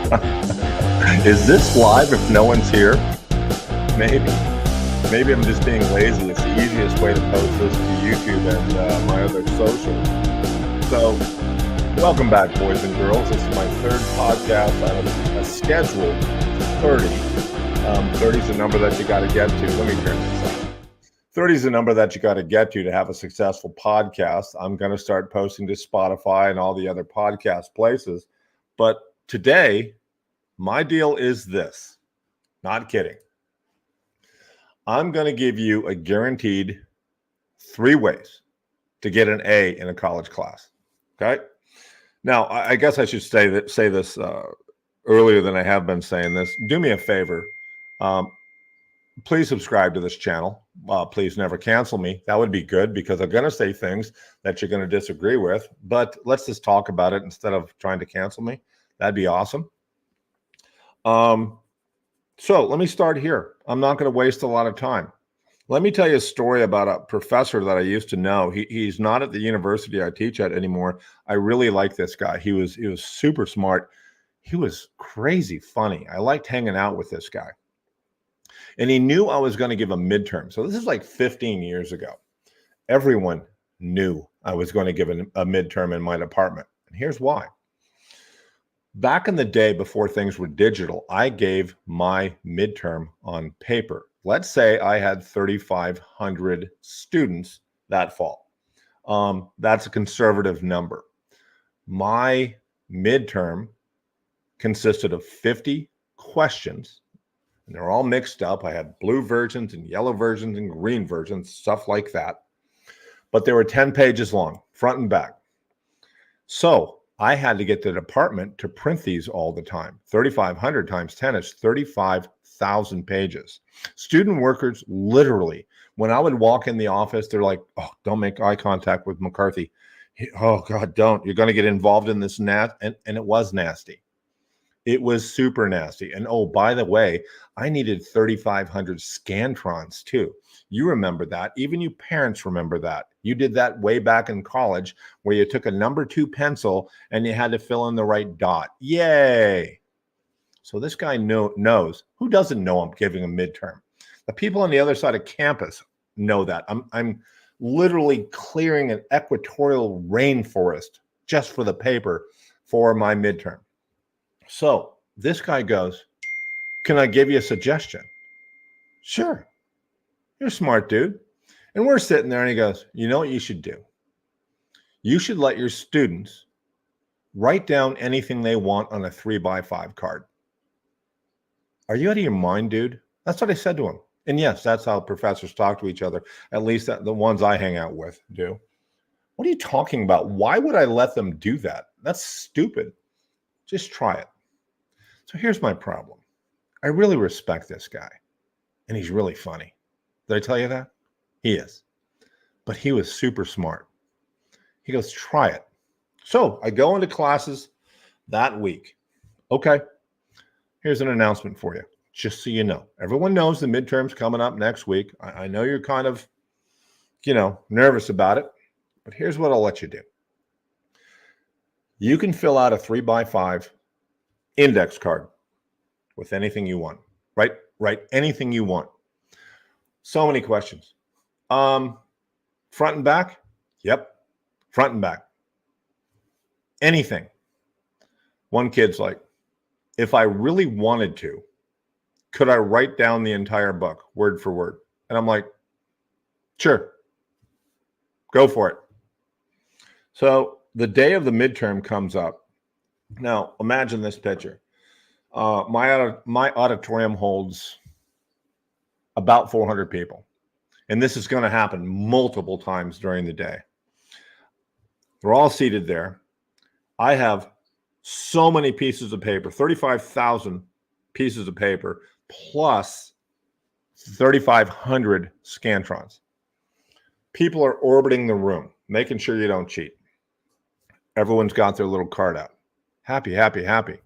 Is this live if no one's here? Maybe. Maybe I'm just being lazy. It's the easiest way to post this to YouTube and my other socials. So, welcome back, boys and girls. This is my third podcast out of a scheduled 30. 30 is the number that you got to get to. Let me turn this on. 30 is the number that you got to get to have a successful podcast. I'm going to start posting to Spotify and all the other podcast places. But today, my deal is this. Not kidding. I'm going to give you a guaranteed 3 ways to get an A in a college class. Okay? Now, I guess I should say this earlier than I have been saying this. Do me a favor. Please subscribe to this channel. Please never cancel me. That would be good because I'm going to say things that you're going to disagree with. But let's just talk about it instead of trying to cancel me. That'd be awesome. So let me start here. I'm not going to waste a lot of time. Let me tell you a story about a professor that I used to know. He's not at the university I teach at anymore. I really like this guy. He was super smart. He was crazy funny. I liked hanging out with this guy. And he knew I was going to give a midterm. So this is like 15 years ago. Everyone knew I was going to give a midterm in my department. And here's why. Back in the day before things were digital, I gave my midterm on paper. Let's say I had 3,500 students that fall. That's a conservative number. My midterm consisted of 50 questions, and they're all mixed up. I had blue versions and yellow versions and green versions, stuff like that. But they were 10 pages long, front and back. So I had to get the department to print these all the time. 3,500 times 10 is 35,000 pages. Student workers, literally, when I would walk in the office, they're like, oh, don't make eye contact with McCarthy. Oh, God, don't. You're going to get involved in this. And it was nasty. It was super nasty. And oh, by the way, I needed 3,500 Scantrons too. You remember that. Even you parents remember that. You did that way back in college where you took a number 2 pencil and you had to fill in the right dot. Yay. So this guy knows. Who doesn't know I'm giving a midterm? The people on the other side of campus know that. I'm literally clearing an equatorial rainforest just for the paper for my midterm. So this guy goes, can I give you a suggestion? Sure. You're a smart dude. And we're sitting there and he goes, you know what you should do? You should let your students write down anything they want on a 3x5 card. Are you out of your mind, dude? That's what I said to him. And yes, that's how professors talk to each other. At least the ones I hang out with do. What are you talking about? Why would I let them do that? That's stupid. Just try it. So here's my problem. I really respect this guy. And he's really funny. Did I tell you that? He is. But he was super smart. He goes, try it. So I go into classes that week. Okay. Here's an announcement for you. Just so you know. Everyone knows the midterm's coming up next week. I know you're kind of, nervous about it. But here's what I'll let you do. You can fill out a 3x5 index card with anything you want. Write anything you want. So many questions. Front and back? Yep. Front and back. Anything. One kid's like, if I really wanted to, could I write down the entire book word for word? And I'm like, sure. Go for it. So the day of the midterm comes up. Now, imagine this picture. My auditorium holds about 400 people. And this is going to happen multiple times during the day. They're all seated there. I have so many pieces of paper, 35,000 pieces of paper, plus 3,500 Scantrons. People are orbiting the room, making sure you don't cheat. Everyone's got their little card out. Happy, happy, happy.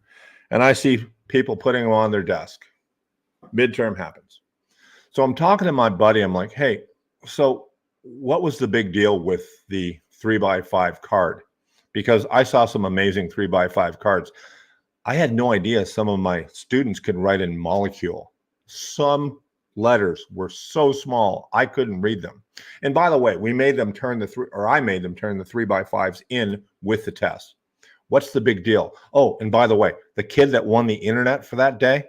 And I see people putting them on their desk. Midterm happens. So I'm talking to my buddy. I'm like, hey, so what was the big deal with the 3x5 card? Because I saw some amazing 3x5 cards. I had no idea some of my students could write in molecule. Some letters were so small, I couldn't read them. And by the way, we made them turn I made them turn the 3x5s in with the test. What's the big deal? Oh, and by the way, the kid that won the internet for that day,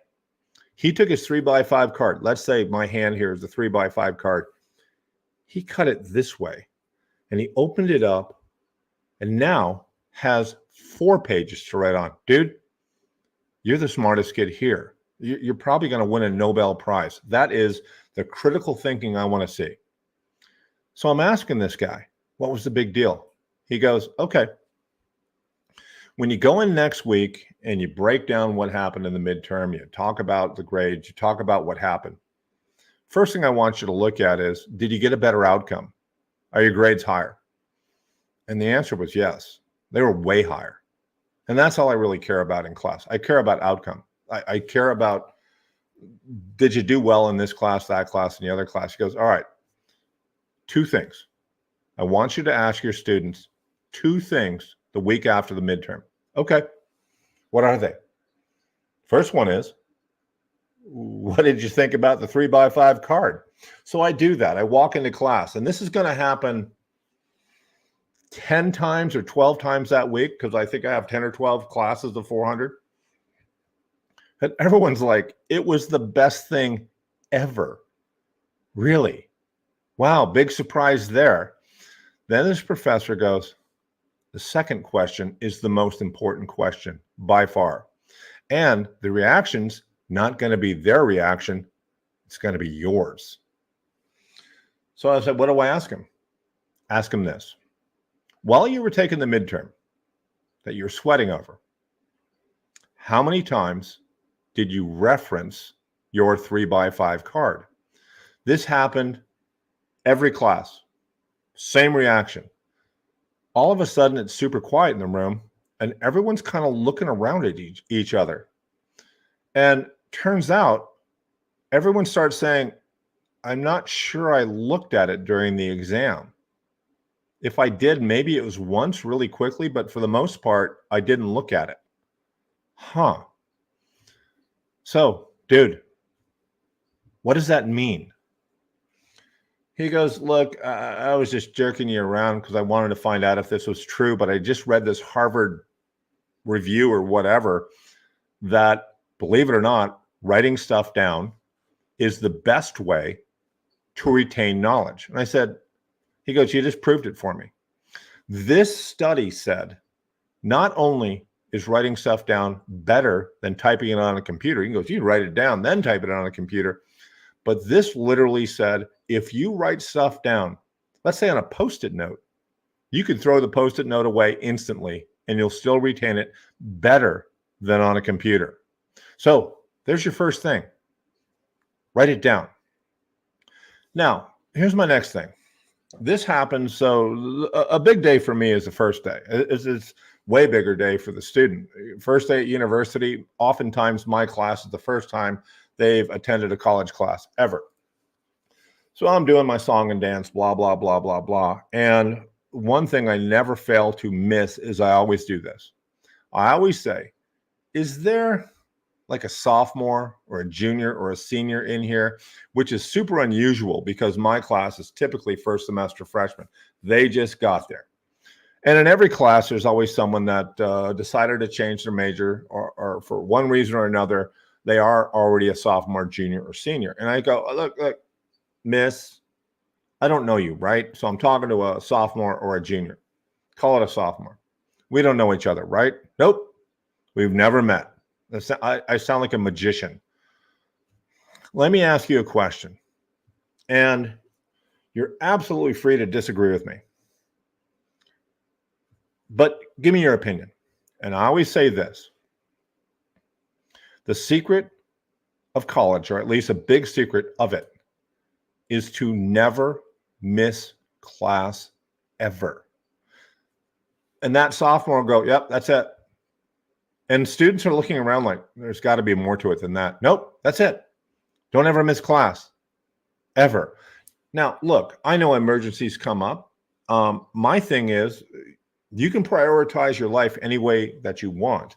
he took his 3x5 card. Let's say my hand here is the 3x5 card. He cut it this way and he opened it up and now has 4 pages to write on. Dude, you're the smartest kid here. You're probably going to win a Nobel Prize. That is the critical thinking I want to see. So I'm asking this guy, what was the big deal? He goes, okay, when you go in next week and you break down what happened in the midterm, you talk about the grades, you talk about what happened. First thing I want you to look at is, did you get a better outcome? Are your grades higher? And the answer was yes. They were way higher. And that's all I really care about in class. I care about outcome. I care about, did you do well in this class, that class, and the other class? He goes, all right, 2 things. I want you to ask your students 2 things the week after the midterm. Okay, what are they? First one is, what did you think about the 3x5 card? So I do that. I walk into class, and this is going to happen 10 times or 12 times that week because I think I have 10 or 12 classes of 400. And everyone's like, it was the best thing ever. Really? Wow, big surprise there. Then this professor goes, the second question is the most important question by far. And the reaction's not going to be their reaction. It's going to be yours. So I said, what do I ask him? Ask him this. While you were taking the midterm that you're sweating over, how many times did you reference your 3x5 card? This happened every class. Same reaction. All of a sudden, it's super quiet in the room, and everyone's kind of looking around at each other. And turns out, everyone starts saying, I'm not sure I looked at it during the exam. If I did, maybe it was once really quickly, but for the most part, I didn't look at it. Huh. So, dude, what does that mean? He goes, look, I was just jerking you around because I wanted to find out if this was true, but I just read this Harvard review or whatever that, believe it or not, writing stuff down is the best way to retain knowledge. And I said, he goes, you just proved it for me. This study said not only is writing stuff down better than typing it on a computer. He goes, you write it down, then type it on a computer. But this literally said, if you write stuff down, let's say on a Post-it note, you could throw the Post-it note away instantly and you'll still retain it better than on a computer. So there's your first thing. Write it down. Now, here's my next thing. This happens, so a big day for me is the first day. It's way bigger day for the student. First day at university, oftentimes my class is the first time they've attended a college class ever. So I'm doing my song and dance, blah, blah, blah, blah, blah. And one thing I never fail to miss is I always do this. I always say, is there like a sophomore or a junior or a senior in here, which is super unusual because my class is typically first semester freshmen. They just got there. And in every class, there's always someone that decided to change their major or for one reason or another, they are already a sophomore, junior, or senior. And I go, look, miss, I don't know you, right? So I'm talking to a sophomore or a junior. Call it a sophomore. We don't know each other, right? Nope. We've never met. I sound like a magician. Let me ask you a question. And you're absolutely free to disagree with me. But give me your opinion. And I always say this. The secret of college, or at least a big secret of it, is to never miss class ever. And that sophomore will go, yep, that's it. And students are looking around like, there's got to be more to it than that. Nope, that's it. Don't ever miss class, ever. Now, look, I know emergencies come up. My thing is, you can prioritize your life any way that you want.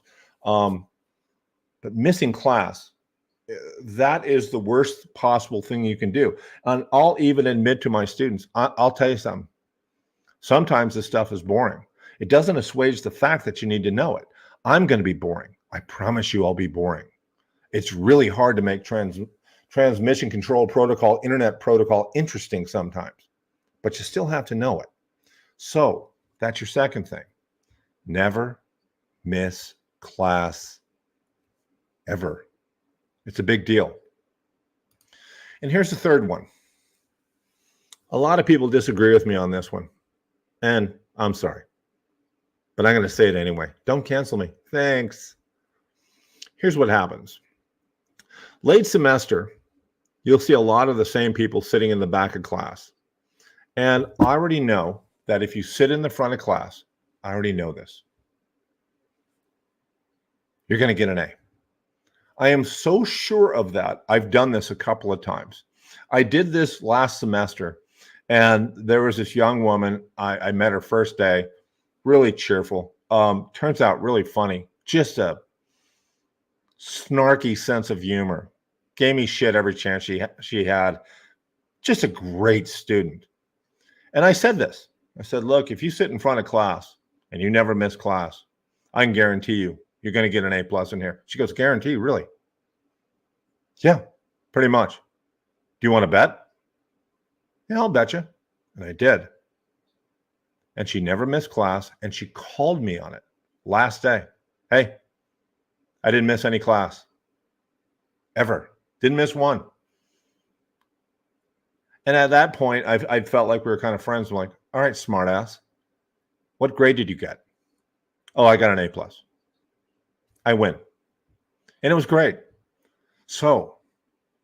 But missing class, that is the worst possible thing you can do. And I'll even admit to my students, I'll tell you something. Sometimes this stuff is boring. It doesn't assuage the fact that you need to know it. I'm going to be boring. I promise you I'll be boring. It's really hard to make transmission control protocol, internet protocol interesting sometimes, but you still have to know it. So that's your second thing. Never miss class ever. It's a big deal. And here's the third one. A lot of people disagree with me on this one, and I'm sorry, but I'm going to say it anyway. Don't cancel me. Thanks. Here's what happens. Late semester, you'll see a lot of the same people sitting in the back of class. And I already know that if you sit in the front of class, I already know this, you're going to get an A. I am so sure of that. I've done this a couple of times. I did this last semester, and there was this young woman. I met her first day, really cheerful. Turns out really funny. Just a snarky sense of humor. Gave me shit every chance she had. Just a great student. And I said this. I said, look, if you sit in front of class and you never miss class, I can guarantee you're going to get an A+ in here. She goes, guarantee, really? Yeah, pretty much. Do you want to bet? Yeah, I'll bet you. And I did. And she never missed class, and she called me on it last day. Hey, I didn't miss any class. Ever. Didn't miss one. And at that point, I felt like we were kind of friends. I'm like, all right, smartass, what grade did you get? Oh, I got an A+. I win. And it was great. So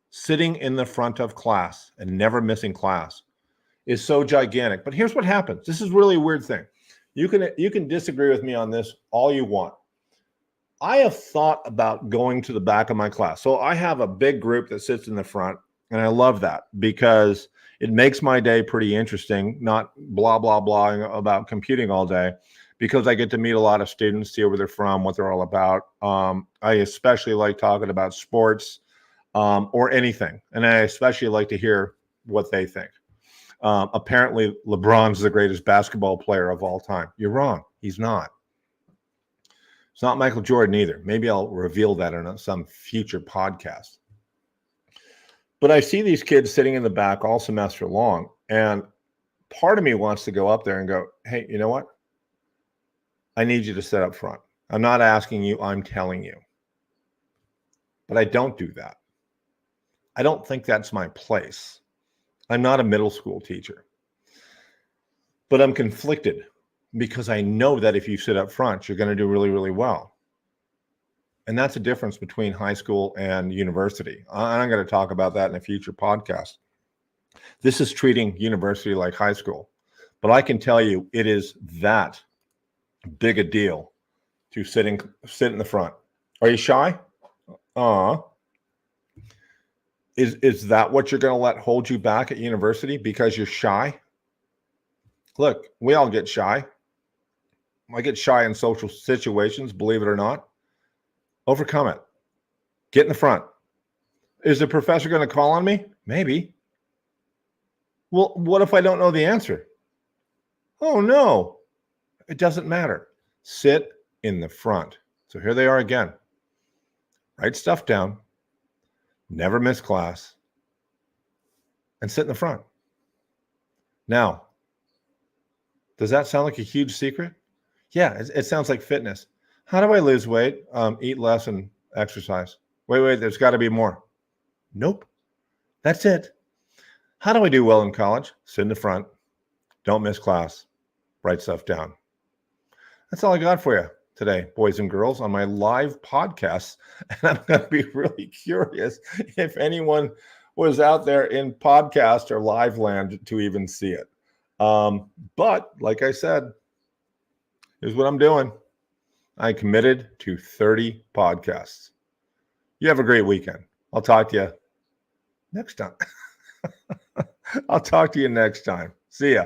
sitting in the front of class and never missing class is so gigantic. But here's what happens. This is really a weird thing. You can disagree with me on this all you want. I have thought about going to the back of my class. So I have a big group that sits in the front, and I love that because it makes my day pretty interesting, not blah, blah, blah about computing all day, because I get to meet a lot of students, see where they're from, what they're all about. I especially like talking about sports or anything, and I especially like to hear what they think. Apparently, LeBron's the greatest basketball player of all time. You're wrong. He's not. It's not Michael Jordan either. Maybe I'll reveal that in some future podcast. But I see these kids sitting in the back all semester long, and part of me wants to go up there and go, hey, you know what? I need you to sit up front. I'm not asking you, I'm telling you. But I don't do that. I don't think that's my place. I'm not a middle school teacher. But I'm conflicted because I know that if you sit up front, you're going to do really, really well. And that's the difference between high school and university. I'm going to talk about that in a future podcast. This is treating university like high school. But I can tell you it is that big a deal to sit in the front. Are you shy? Is that what you're going to let hold you back at university because you're shy? Look, we all get shy. I get shy in social situations, believe it or not. Overcome it. Get in the front. Is the professor going to call on me? Maybe. Well, what if I don't know the answer? Oh, no. It doesn't matter. Sit in the front. So here they are again. Write stuff down. Never miss class. And sit in the front. Now, does that sound like a huge secret? Yeah, it sounds like fitness. How do I lose weight? Eat less and exercise. Wait, there's got to be more. Nope. That's it. How do I do well in college? Sit in the front. Don't miss class. Write stuff down. That's all I got for you today, boys and girls, on my live podcast. And I'm going to be really curious if anyone was out there in podcast or live land to even see it. But like I said, here's what I'm doing. I committed to 30 podcasts. You have a great weekend. I'll talk to you next time. I'll talk to you next time. See ya.